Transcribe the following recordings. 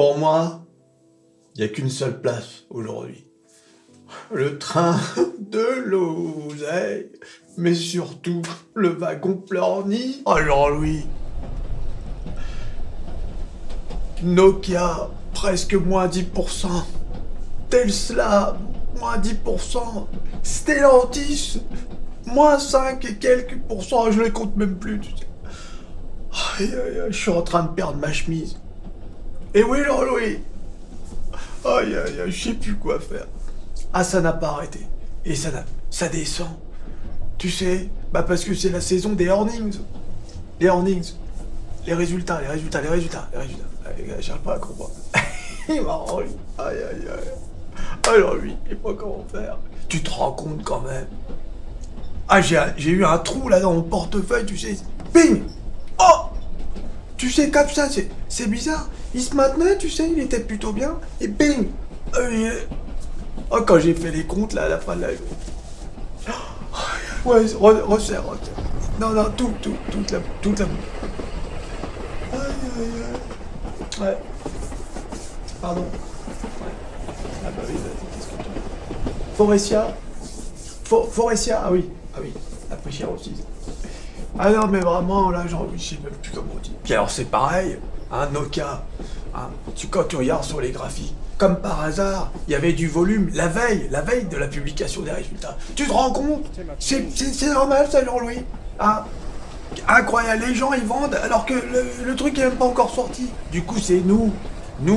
Pour moi, il n'y a qu'une seule place aujourd'hui. Le train de l'oseille, mais surtout le wagon pleurni. Oh Jean-Louis. Nokia, presque moins 10%. Tesla, moins 10%. Stellantis, moins 5 et quelques pourcents. Je les compte même plus, tu sais. Aïe, aïe, aïe, je suis en train de perdre ma chemise. Et oui, Jean-Louis. Aïe, aïe, aïe, je sais plus quoi faire. Ah, ça n'a pas arrêté. Et ça descend. Tu sais, bah parce que c'est la saison des earnings. Les earnings. Les résultats. J'arrive pas à comprendre. Il m'a rendu. Aïe, aïe, aïe. Alors lui, il sait pas comment faire. Tu te rends compte quand même. Ah, j'ai eu un trou là dans mon portefeuille, tu sais. Bing. Oh. Tu sais, comme ça, c'est bizarre. Il se maintenait, tu sais, il était plutôt bien. Et bing. Oh, quand j'ai fait les comptes, là, à la fin de la... Ouais, resserre. Non, toute la... Aïe, aïe, aïe. Ouais. Pardon. Ouais. Ah bah oui, qu'est-ce que tu veux? Forestia, ah oui, la pris cher aussi. Ah non, mais vraiment, là, je sais même plus comment on dit. Puis alors, c'est pareil, hein, Nokia, hein, quand tu regardes sur les graphiques, comme par hasard, il y avait du volume la veille de la publication des résultats. Tu te rends compte? C'est normal, ça, Jean-Louis? Ah, incroyable, les gens, ils vendent, alors que le truc n'est même pas encore sorti. Du coup, c'est nous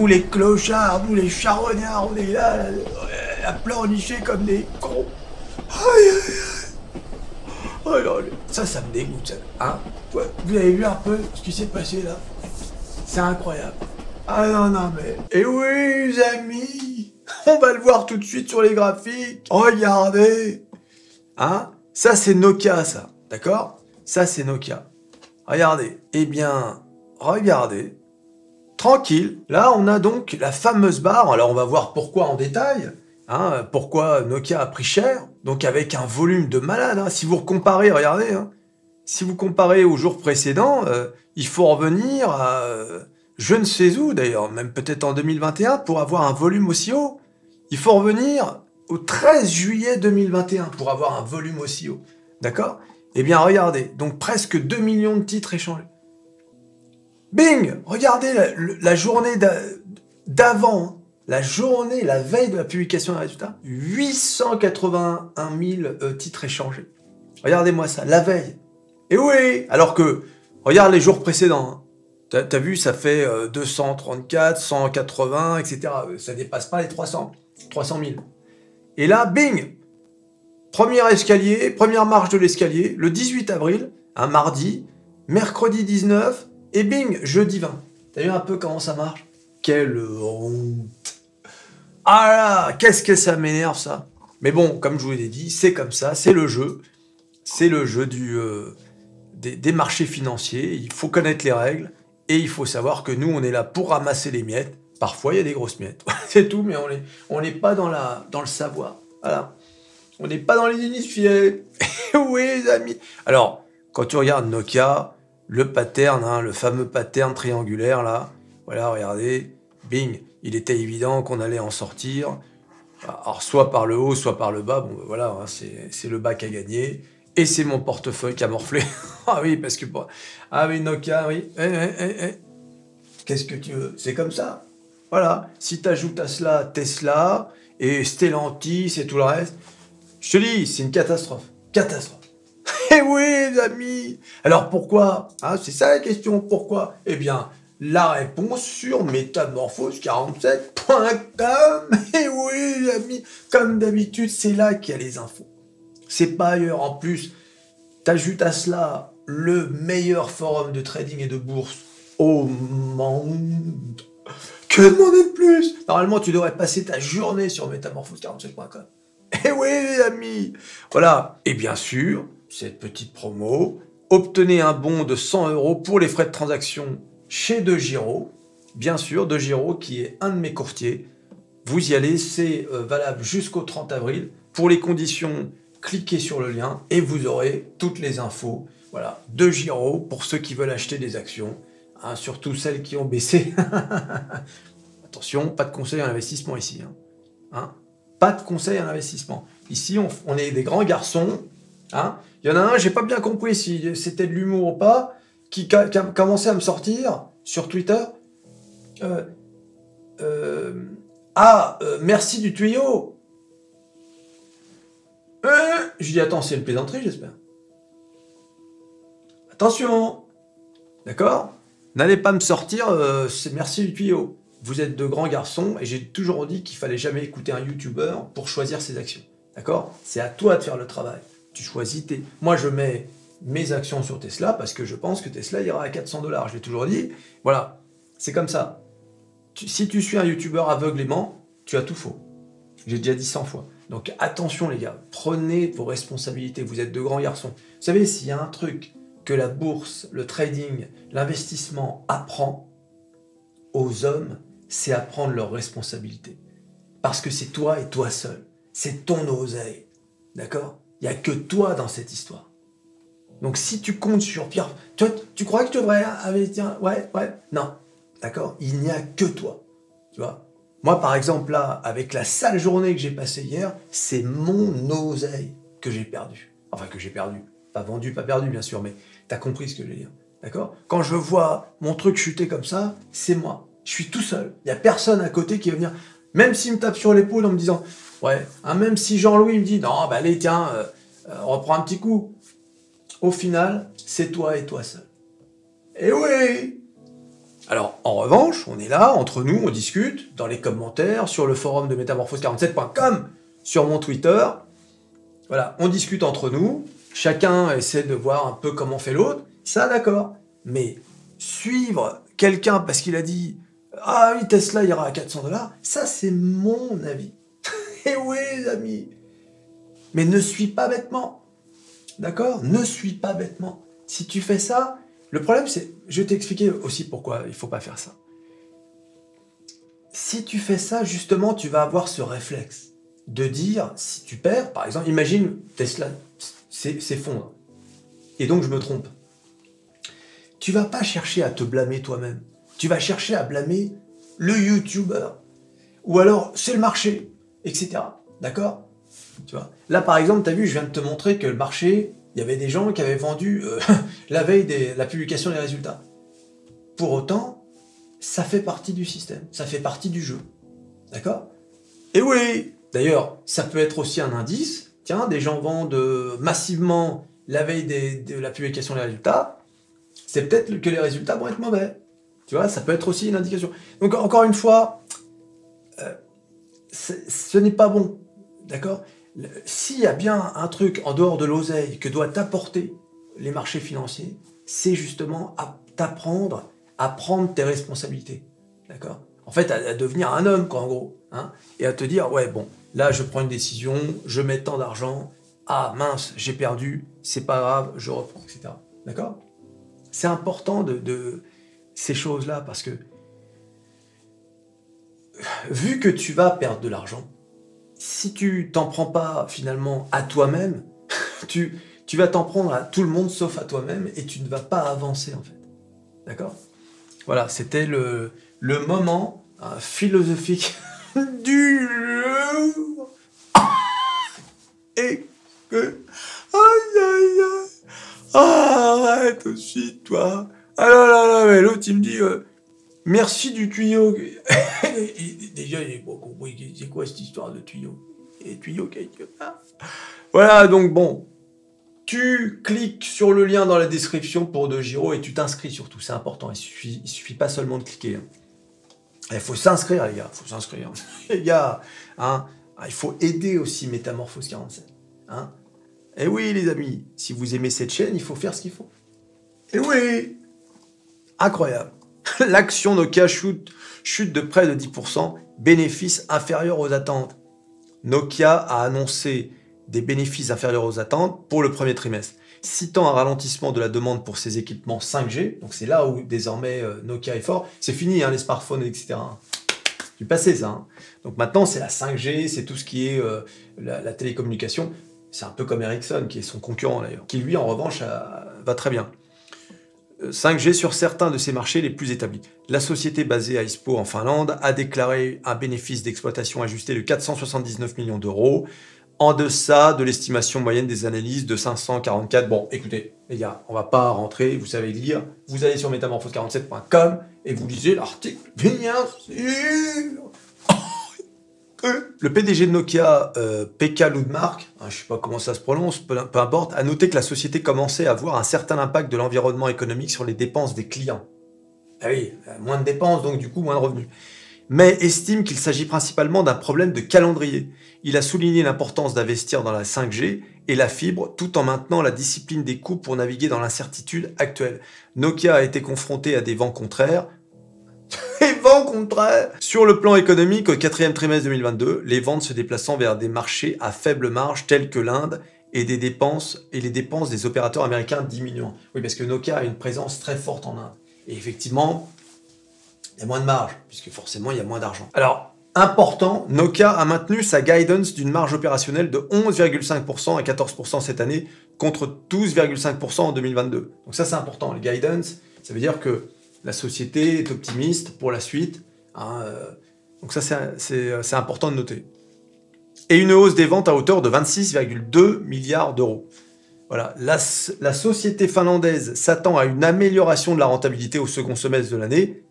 les clochards, nous les charognards, on est là, à pleurnicher comme des cons. Aïe, aïe, aïe. Oh là, ça me dégoûte, ça. Hein? Ouais, vous avez vu un peu ce qui s'est passé là? C'est incroyable. Ah non, mais... Et oui, les amis, on va le voir tout de suite sur les graphiques. Regardez. Hein? Ça, c'est Nokia, ça. D'accord? Ça, c'est Nokia. Regardez. Eh bien, regardez. Tranquille. Là, on a donc la fameuse barre. Alors, on va voir pourquoi en détail. Hein, pourquoi Nokia a pris cher. Donc, avec un volume de malade. Hein. Si vous comparez, regardez. Hein, si vous comparez aux jours précédents, il faut revenir à je ne sais où, d'ailleurs, même peut-être en 2021, pour avoir un volume aussi haut. Il faut revenir au 13 juillet 2021 pour avoir un volume aussi haut. D'accord? Eh bien, regardez. Donc, presque 2 millions de titres échangés. Bing! Regardez la journée d'avant, la veille de la publication des résultats, 881 000 titres échangés. Regardez-moi ça, la veille. Et oui! Alors que, regarde les jours précédents. Hein. T'as vu, ça fait 234, 180, etc. Ça dépasse pas les 300 000. Et là, bing! Première marche de l'escalier, le 18 avril, un mardi, mercredi 19, et bing, jeudi 20. T'as vu un peu comment ça marche? Quelle honte! Ah là, qu'est-ce que ça m'énerve, ça! Mais bon, comme je vous l'ai dit, c'est comme ça, c'est le jeu. C'est le jeu des marchés financiers. Il faut connaître les règles, et il faut savoir que nous, on est là pour ramasser les miettes. Parfois, il y a des grosses miettes. C'est tout, mais on n'est pas dans le savoir. Voilà. On n'est pas dans les initiés. Oui, les amis. Alors, quand tu regardes Nokia, le pattern, hein, le fameux pattern triangulaire, là, voilà, regardez, bing, il était évident qu'on allait en sortir. Alors, soit par le haut, soit par le bas. Bon, voilà, hein, c'est le bas qui a gagné. Et c'est mon portefeuille qui a morflé. Ah oui, parce que... Ah oui, Nokia, oui. Qu'est-ce que tu veux? C'est comme ça. Voilà. Si tu ajoutes à cela Tesla et Stellantis et tout le reste, je te dis, c'est une catastrophe. Catastrophe. Eh oui, les amis. Alors pourquoi? Hein, c'est ça la question. Pourquoi? Eh bien, la réponse sur métamorphose47.com. Eh oui, les amis. Comme d'habitude, c'est là qu'il y a les infos. C'est pas ailleurs. En plus, t'ajoutes à cela le meilleur forum de trading et de bourse au monde. Que demander de plus? Normalement, tu devrais passer ta journée sur métamorphose47.com. Eh oui, les amis. Voilà. Et bien sûr, cette petite promo, obtenez un bon de 100 € pour les frais de transaction chez DeGiro. Bien sûr, DeGiro qui est un de mes courtiers. Vous y allez, c'est valable jusqu'au 30 avril. Pour les conditions, cliquez sur le lien et vous aurez toutes les infos. Voilà, DeGiro pour ceux qui veulent acheter des actions, hein, surtout celles qui ont baissé. Attention, pas de conseil en investissement ici. Hein. Pas de conseil en investissement. Ici, on est des grands garçons. Hein. Il y en a un, j'ai pas bien compris si c'était de l'humour ou pas, qui a commencé à me sortir sur Twitter. Merci du tuyau. Je dis, attends, c'est une plaisanterie, j'espère. Attention. D'accord? N'allez pas me sortir, c'est merci du tuyau. Vous êtes de grands garçons, et j'ai toujours dit qu'il fallait jamais écouter un YouTuber pour choisir ses actions. D'accord? C'est à toi de faire le travail. Tu choisis tes... Moi, je mets mes actions sur Tesla parce que je pense que Tesla ira à 400 $. Je l'ai toujours dit. Voilà. C'est comme ça. Si tu suis un YouTuber aveuglément, tu as tout faux. J'ai déjà dit 100 fois. Donc attention les gars, prenez vos responsabilités. Vous êtes de grands garçons. Vous savez, s'il y a un truc que la bourse, le trading, l'investissement apprend aux hommes, c'est à prendre leurs responsabilités. Parce que c'est toi et toi seul. C'est ton oseille. D'accord? Il n'y a que toi dans cette histoire. Donc si tu comptes sur Pierre... Tu crois que tu devrais investir? Ouais. Non. D'accord? Il n'y a que toi. Tu vois? Moi, par exemple, là, avec la sale journée que j'ai passée hier, c'est mon oseille que j'ai perdu. Enfin, que j'ai perdu. Pas vendu, pas perdu, bien sûr, mais t'as compris ce que je veux dire. D'accord? Quand je vois mon truc chuter comme ça, c'est moi. Je suis tout seul. Il n'y a personne à côté qui va venir... Même s'il me tape sur l'épaule en me disant... Ouais, même si Jean-Louis me dit... Non, bah allez, tiens, reprends un petit coup. Au final, c'est toi et toi seul. Et oui! Alors, en revanche, on est là, entre nous, on discute, dans les commentaires, sur le forum de métamorphose47.com, sur mon Twitter. Voilà, on discute entre nous, chacun essaie de voir un peu comment fait l'autre, ça d'accord. Mais suivre quelqu'un parce qu'il a dit « Ah oui, Tesla ira à 400 $, ça c'est mon avis. Et oui, les amis. Mais ne suis pas bêtement. D'accord? Ne suis pas bêtement. Si tu fais ça... Le problème, c'est... Je vais t'expliquer aussi pourquoi il ne faut pas faire ça. Si tu fais ça, justement, tu vas avoir ce réflexe de dire, si tu perds, par exemple, imagine Tesla s'effondre. Et donc, je me trompe. Tu vas pas chercher à te blâmer toi-même. Tu vas chercher à blâmer le YouTuber. Ou alors, c'est le marché, etc. D'accord? Tu vois? Là, par exemple, tu as vu, je viens de te montrer que le marché... Il y avait des gens qui avaient vendu la veille de la publication des résultats. Pour autant, ça fait partie du système, ça fait partie du jeu. D'accord? Et oui! D'ailleurs, ça peut être aussi un indice. Tiens, des gens vendent massivement la veille de la publication des résultats. C'est peut-être que les résultats vont être mauvais. Tu vois, ça peut être aussi une indication. Donc, encore une fois, ce n'est pas bon. D'accord? S'il y a bien un truc en dehors de l'oseille que doivent t'apporter les marchés financiers, c'est justement à t'apprendre à prendre tes responsabilités. D'accord? En fait, à devenir un homme, quoi, en gros. Hein, et à te dire, ouais, bon, là, je prends une décision, je mets tant d'argent, ah, mince, j'ai perdu, c'est pas grave, je reprends, etc. D'accord? C'est important de ces choses-là, parce que vu que tu vas perdre de l'argent, si tu t'en prends pas finalement à toi-même, tu vas t'en prendre à tout le monde sauf à toi-même et tu ne vas pas avancer en fait. D'accord? Voilà, c'était le moment philosophique du jour. Et que... Aïe aïe aïe. Arrête aussi toi. Ah là là là, mais l'autre il me dit... Merci du tuyau. Déjà, j'ai pas compris. C'est quoi cette histoire de tuyau? Il y a des tuyaux quelque part. Voilà, donc bon. Tu cliques sur le lien dans la description pour DeGiro et tu t'inscris surtout. C'est important. Il suffit pas seulement de cliquer. Il faut s'inscrire, les gars. Il faut s'inscrire. Les gars, hein, il faut aider aussi Métamorphose 47. Hein. Et oui, les amis, si vous aimez cette chaîne, il faut faire ce qu'il faut. Et oui, incroyable. L'action Nokia chute de près de 10%, bénéfices inférieurs aux attentes. Nokia a annoncé des bénéfices inférieurs aux attentes pour le premier trimestre, citant un ralentissement de la demande pour ses équipements 5G. Donc c'est là où désormais Nokia est fort. C'est fini, hein, les smartphones, etc. Du passé, ça. Hein. Donc maintenant, c'est la 5G, c'est tout ce qui est la télécommunication. C'est un peu comme Ericsson, qui est son concurrent d'ailleurs, qui lui, en revanche, va très bien. 5G sur certains de ses marchés les plus établis. La société basée à Espoo en Finlande a déclaré un bénéfice d'exploitation ajusté de 479 millions d'euros, en deçà de l'estimation moyenne des analyses de 544. Bon, écoutez, les gars, on va pas rentrer, vous savez lire, vous allez sur métamorphose47.com et vous lisez l'article, bien sûr. Le PDG de Nokia, Pekka Lundmark, je ne sais pas comment ça se prononce, peu importe, a noté que la société commençait à avoir un certain impact de l'environnement économique sur les dépenses des clients. Ah oui, moins de dépenses, donc du coup moins de revenus. Mais estime qu'il s'agit principalement d'un problème de calendrier. Il a souligné l'importance d'investir dans la 5G et la fibre tout en maintenant la discipline des coûts pour naviguer dans l'incertitude actuelle. Nokia a été confronté à des vents contraires. Les vents contraires. Sur le plan économique, au 4e trimestre 2022, les ventes se déplaçant vers des marchés à faible marge tels que l'Inde et les dépenses des opérateurs américains diminuant. Oui, parce que Nokia a une présence très forte en Inde. Et effectivement, il y a moins de marge, puisque forcément, il y a moins d'argent. Alors, important, Nokia a maintenu sa guidance d'une marge opérationnelle de 11,5% à 14% cette année, contre 12,5% en 2022. Donc ça, c'est important. Les guidance, ça veut dire que la société est optimiste pour la suite. Donc ça, c'est important de noter. Et une hausse des ventes à hauteur de 26,2 milliards d'euros. Voilà. La société finlandaise s'attend à une amélioration de la rentabilité au second semestre de l'année.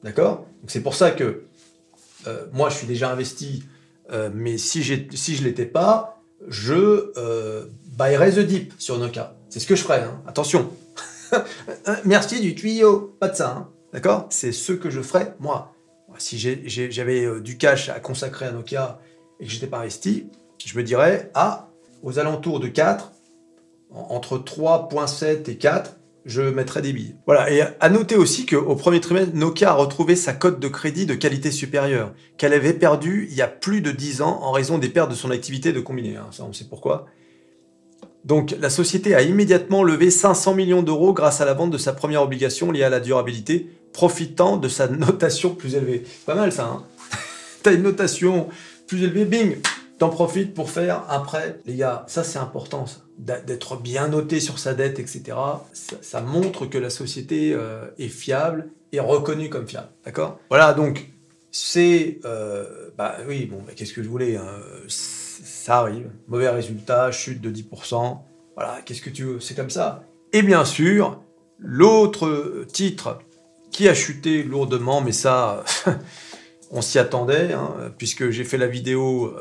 D'accord ? Donc c'est pour ça que moi, je suis déjà investi, mais si je ne l'étais pas, je buyerais the dip sur Nokia. C'est ce que je ferais. Hein. Attention. Merci du tuyau, pas de ça, hein. D'accord? C'est ce que je ferais, moi. Si j'avais du cash à consacrer à Nokia et que je n'étais pas investi, je me dirais, aux alentours de 4, entre 3,7 et 4, je mettrais des billes. Voilà, et à noter aussi qu'au premier trimestre, Nokia a retrouvé sa cote de crédit de qualité supérieure, qu'elle avait perdue il y a plus de 10 ans en raison des pertes de son activité de combiné. Hein. Ça, on sait pourquoi. Donc, la société a immédiatement levé 500 millions d'euros grâce à la vente de sa première obligation liée à la durabilité, profitant de sa notation plus élevée. Pas mal ça, hein. T'as une notation plus élevée, bing, t'en profites pour faire un prêt. Les gars, ça c'est important, ça. D'être bien noté sur sa dette, etc. Ça montre que la société est fiable et reconnue comme fiable, d'accord? Voilà, donc, c'est... oui, bon, qu'est-ce que je voulais, hein, ça arrive, mauvais résultat, chute de 10%, voilà, qu'est-ce que tu veux, c'est comme ça. Et bien sûr, l'autre titre qui a chuté lourdement, mais ça, on s'y attendait, hein, puisque j'ai fait la vidéo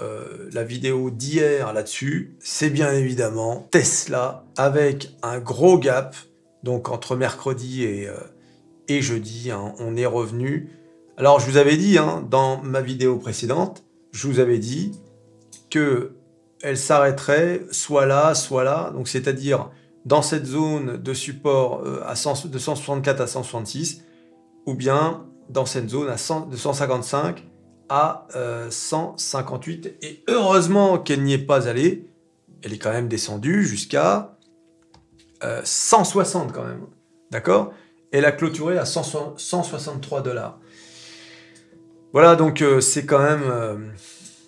d'hier là-dessus, c'est bien évidemment Tesla, avec un gros gap, donc entre mercredi et jeudi, hein, on est revenu. Alors je vous avais dit, hein, dans ma vidéo précédente, je vous avais dit qu'elle s'arrêterait soit là, donc c'est-à-dire dans cette zone de support de 164 à 166, ou bien dans cette zone de 155 à 158. Et heureusement qu'elle n'y est pas allée, elle est quand même descendue jusqu'à 160 quand même, d'accord? Elle a clôturé à 163 $. Voilà, donc c'est quand même...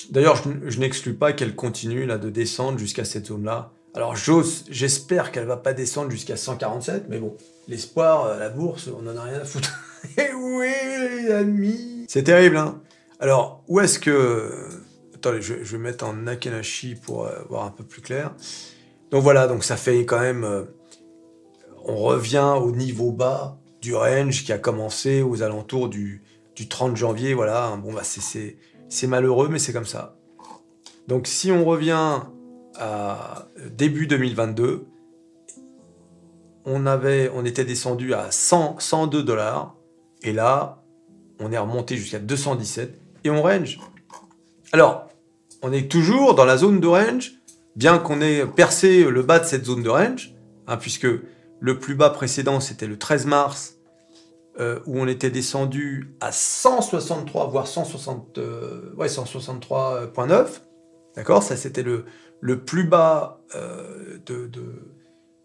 D'ailleurs, je n'exclus pas qu'elle continue là, de descendre jusqu'à cette zone-là. Alors, j'espère qu'elle ne va pas descendre jusqu'à 147, mais bon, l'espoir, la bourse, on n'en a rien à foutre. Eh oui, les amis! C'est terrible, hein? Alors, où est-ce que... Attendez, je vais mettre en Nakenashi pour voir un peu plus clair. Donc voilà, donc ça fait quand même... on revient au niveau bas du range qui a commencé aux alentours du 30 janvier, voilà. Bon, bah c'est malheureux, mais c'est comme ça. Donc, si on revient à début 2022, on était descendu à 102 $, et là, on est remonté jusqu'à 217, et on range. Alors, on est toujours dans la zone de range, bien qu'on ait percé le bas de cette zone de range, hein, puisque le plus bas précédent, c'était le 13 mars, où on était descendu à 163, voire 163,9. D'accord? Ça, c'était le plus bas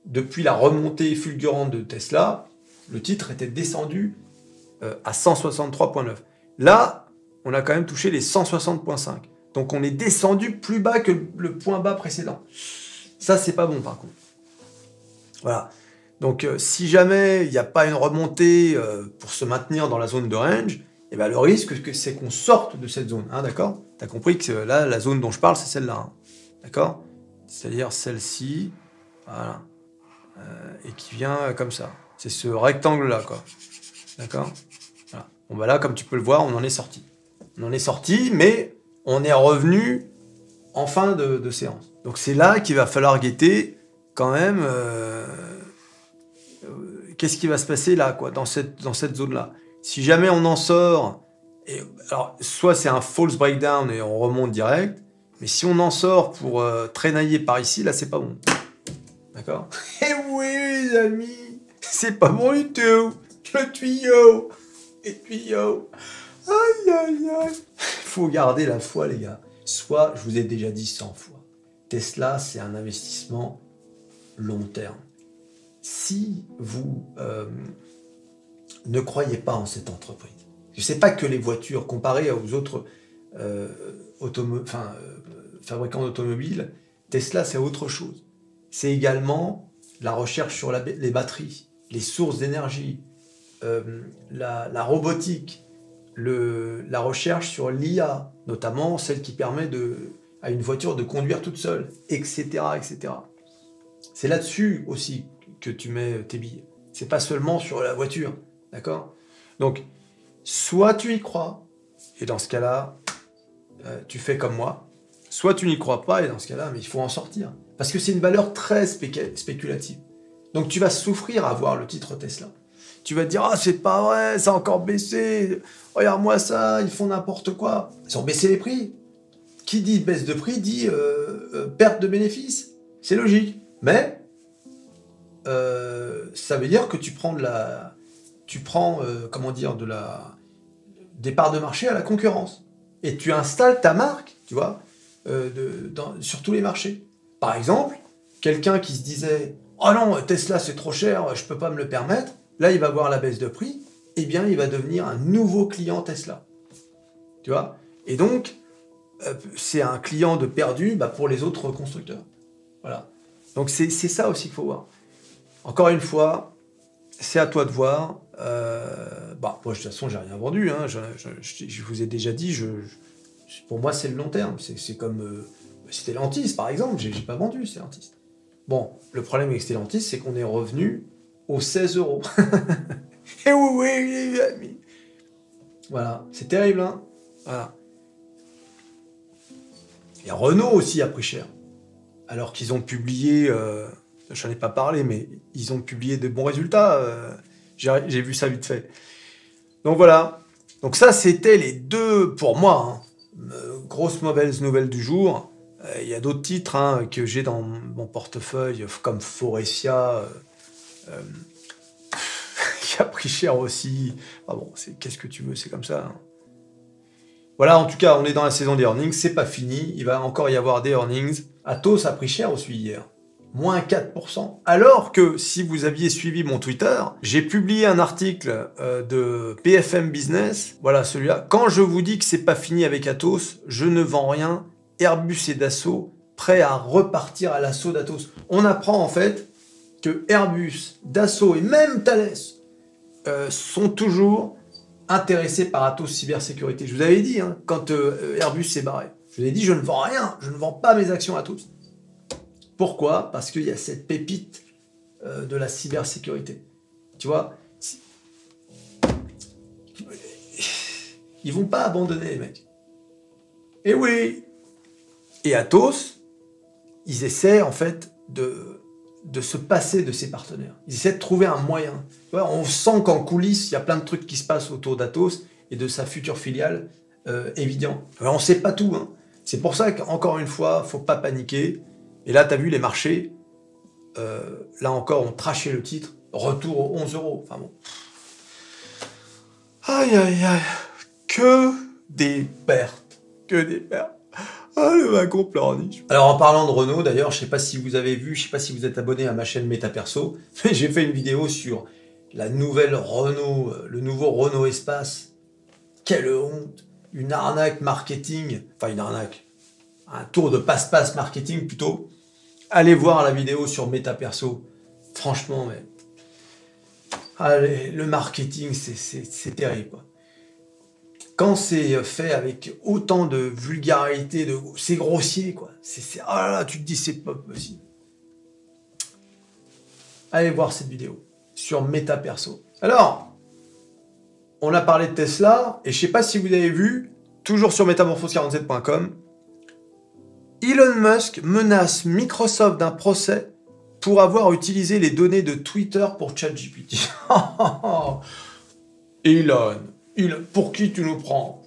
depuis la remontée fulgurante de Tesla. Le titre était descendu à 163,9. Là, on a quand même touché les 160,5. Donc, on est descendu plus bas que le point bas précédent. Ça, c'est pas bon, par contre. Voilà. Donc, si jamais il n'y a pas une remontée pour se maintenir dans la zone de range, eh ben, le risque, c'est qu'on sorte de cette zone. Hein, d'accord? Tu as compris que là, la zone dont je parle, c'est celle-là. Hein, d'accord? C'est-à-dire celle-ci, voilà, et qui vient comme ça. C'est ce rectangle-là, quoi. D'accord? Voilà. Bon, bah là, comme tu peux le voir, on en est sorti. On en est sorti, mais on est revenu en fin de séance. Donc, c'est là qu'il va falloir guetter quand même... qu'est-ce qui va se passer là, quoi, dans cette zone-là? Si jamais on en sort, alors soit c'est un false breakdown et on remonte direct, mais si on en sort pour traînailler par ici, là c'est pas bon. D'accord? Eh oui les amis, c'est pas bon du tout. Le tuyau, les tuyaux. Aïe aïe aïe. Faut garder la foi les gars. Soit, je vous ai déjà dit 100 fois, Tesla c'est un investissement long terme. Si vous ne croyez pas en cette entreprise, ce n'est pas que les voitures, comparées aux autres fabricants d'automobiles, Tesla c'est autre chose. C'est également la recherche sur les batteries, les sources d'énergie, la robotique, la recherche sur l'IA, notamment celle qui permet à une voiture de conduire toute seule, etc. etc. C'est là-dessus aussi que tu mets tes billes. C'est pas seulement sur la voiture, d'accord? Donc, soit tu y crois, et dans ce cas-là, tu fais comme moi, soit tu n'y crois pas, et dans ce cas-là, mais il faut en sortir. Parce que c'est une valeur très spéculative. Donc tu vas souffrir à voir le titre Tesla. Tu vas te dire, ah c'est pas vrai, ça a encore baissé, regarde-moi ça, ils font n'importe quoi. Ils ont baissé les prix. Qui dit baisse de prix dit perte de bénéfices. C'est logique. Mais ça veut dire que tu prends des parts de marché à la concurrence. Et tu installes ta marque, tu vois, sur tous les marchés. Par exemple, quelqu'un qui se disait « Oh non, Tesla c'est trop cher, je peux pas me le permettre », là il va voir la baisse de prix, eh bien il va devenir un nouveau client Tesla. Tu vois? Et donc, c'est un client de perdu pour les autres constructeurs. Voilà. Donc c'est ça aussi qu'il faut voir. Encore une fois, c'est à toi de voir. Moi, de toute façon, j'ai rien vendu. Hein. Je vous ai déjà dit, pour moi, c'est le long terme. C'est comme Stellantis, par exemple. J'ai pas vendu Stellantis. Bon, le problème avec Stellantis, c'est qu'on est revenu aux 16 €. Et oui, les amis. Voilà, c'est terrible, hein. Voilà. Et Renault aussi a pris cher. Alors qu'ils ont publié, j'en ai pas parlé, mais ils ont publié de bons résultats. J'ai vu ça vite fait. Donc voilà. Donc ça, c'était les deux, pour moi, grosses mauvaises nouvelles du jour. Il y a d'autres titres que j'ai dans mon portefeuille, comme Forestia, qui a pris cher aussi. Ah bon, qu'est-ce que tu veux, c'est comme ça. Hein. Voilà, en tout cas, on est dans la saison des earnings, c'est pas fini, il va encore y avoir des earnings. Atos a pris cher aussi hier, moins 4%. Alors que, si vous aviez suivi mon Twitter, j'ai publié un article de BFM Business, voilà celui-là. Quand je vous dis que c'est pas fini avec Atos, je ne vends rien, Airbus et Dassault prêts à repartir à l'assaut d'Atos. On apprend en fait que Airbus, Dassault et même Thales sont toujours intéressés par Atos cybersécurité. Je vous avais dit, quand Airbus s'est barré, je vous ai dit, je ne vends rien, je ne vends pas mes actions Atos. Pourquoi? Parce qu'il y a cette pépite de la cybersécurité. Tu vois, ils vont pas abandonner les mecs. Et oui. Et Atos, ils essaient en fait de se passer de ses partenaires. Ils essaient de trouver un moyen. Tu vois, on sent qu'en coulisses, il y a plein de trucs qui se passent autour d'Atos et de sa future filiale, évident. Alors, on ne sait pas tout. Hein. C'est pour ça qu'encore une fois, faut pas paniquer. Et là, tu as vu les marchés, là encore, ont traché le titre. Retour aux 11 €. Enfin bon. Aïe, aïe, aïe. Que des pertes. Que des pertes. Ah, le wagon pleurniche. Alors, en parlant de Renault, d'ailleurs, je sais pas si vous avez vu, je sais pas si vous êtes abonné à ma chaîne MetaPerso, mais j'ai fait une vidéo sur la nouvelle Renault, le nouveau Renault Espace. Quelle honte. Une arnaque marketing. Enfin, une arnaque. Un tour de passe-passe marketing, plutôt. Allez voir la vidéo sur MetaPerso. Franchement, mais Allez, le marketing, c'est terrible, quoi. Quand c'est fait avec autant de vulgarité, c'est grossier, quoi. Oh là là, tu te dis, c'est pas possible. Allez voir cette vidéo sur Meta Perso. Alors, on a parlé de Tesla, et je sais pas si vous avez vu, toujours sur metamorphose47.com, Elon Musk menace Microsoft d'un procès pour avoir utilisé les données de Twitter pour ChatGPT. Elon, pour qui tu nous prends?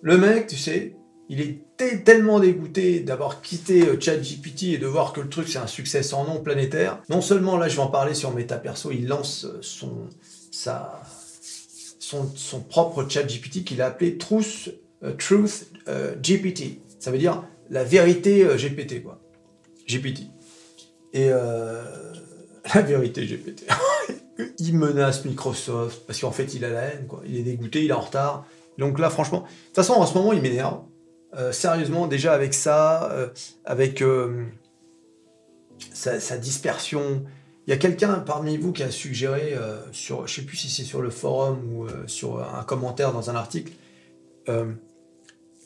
Le mec, tu sais, il était tellement dégoûté d'avoir quitté ChatGPT et de voir que le truc c'est un succès sans nom planétaire. Non seulement, là je vais en parler sur Meta Perso, il lance son propre ChatGPT qu'il a appelé Truth GPT. Ça veut dire la vérité GPT, quoi. GPT. Et la vérité GPT. Il menace Microsoft parce qu'en fait il a la haine, quoi. Il est dégoûté, il est en retard. Donc là, franchement, de toute façon, en ce moment, il m'énerve. Sérieusement, déjà avec ça, avec sa dispersion. Il y a quelqu'un parmi vous qui a suggéré, je ne sais plus si c'est sur le forum ou sur un commentaire dans un article,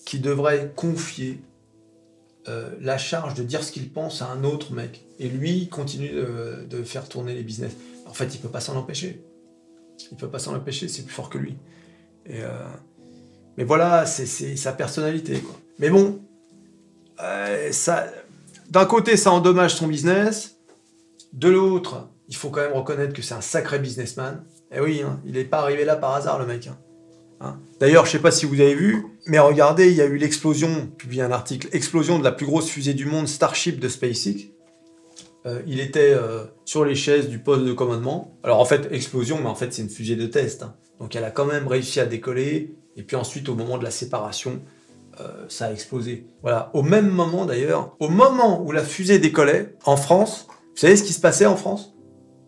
qui devrait confier la charge de dire ce qu'il pense à un autre mec. Et lui, il continue de faire tourner les business. En fait, il ne peut pas s'en empêcher. Il ne peut pas s'en empêcher, c'est plus fort que lui. Mais voilà, c'est sa personnalité, quoi. Mais bon, d'un côté, ça endommage son business. De l'autre, il faut quand même reconnaître que c'est un sacré businessman. Et oui, hein, il n'est pas arrivé là par hasard, le mec. Hein. D'ailleurs, je ne sais pas si vous avez vu, mais regardez, il y a eu l'explosion, publié un article, explosion de la plus grosse fusée du monde, Starship de SpaceX. Il était sur les chaises du poste de commandement. Alors en fait, explosion, mais en fait, c'est une fusée de test. Hein. Donc elle a quand même réussi à décoller. Et puis ensuite, au moment de la séparation, ça a explosé. Voilà. Au même moment d'ailleurs, au moment où la fusée décollait, en France, vous savez ce qui se passait en France?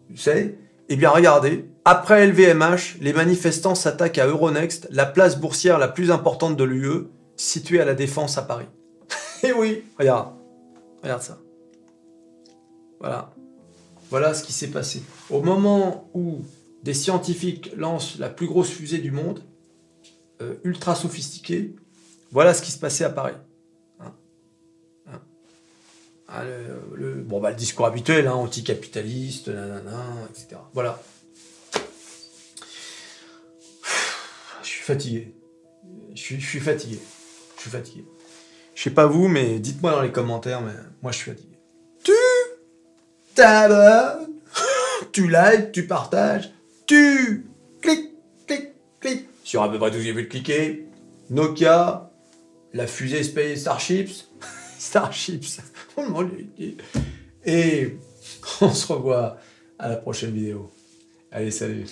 Vous savez? Eh bien regardez, après LVMH, les manifestants s'attaquent à Euronext, la place boursière la plus importante de l'UE, située à la Défense à Paris. Et oui, regarde ça. Voilà ce qui s'est passé. Au moment où des scientifiques lancent la plus grosse fusée du monde, ultra sophistiquée, voilà ce qui se passait à Paris. Le discours habituel, hein, anticapitaliste, nanana, etc. Voilà. Je suis fatigué. Je suis fatigué. Je sais pas vous, mais dites-moi dans les commentaires, mais moi je suis fatigué. Tu t'abonnes, tu likes, tu partages, tu cliques sur à peu près tout ce que j'ai vu de cliquer. Nokia, la fusée Space Starships, et on se revoit à la prochaine vidéo. Allez, salut.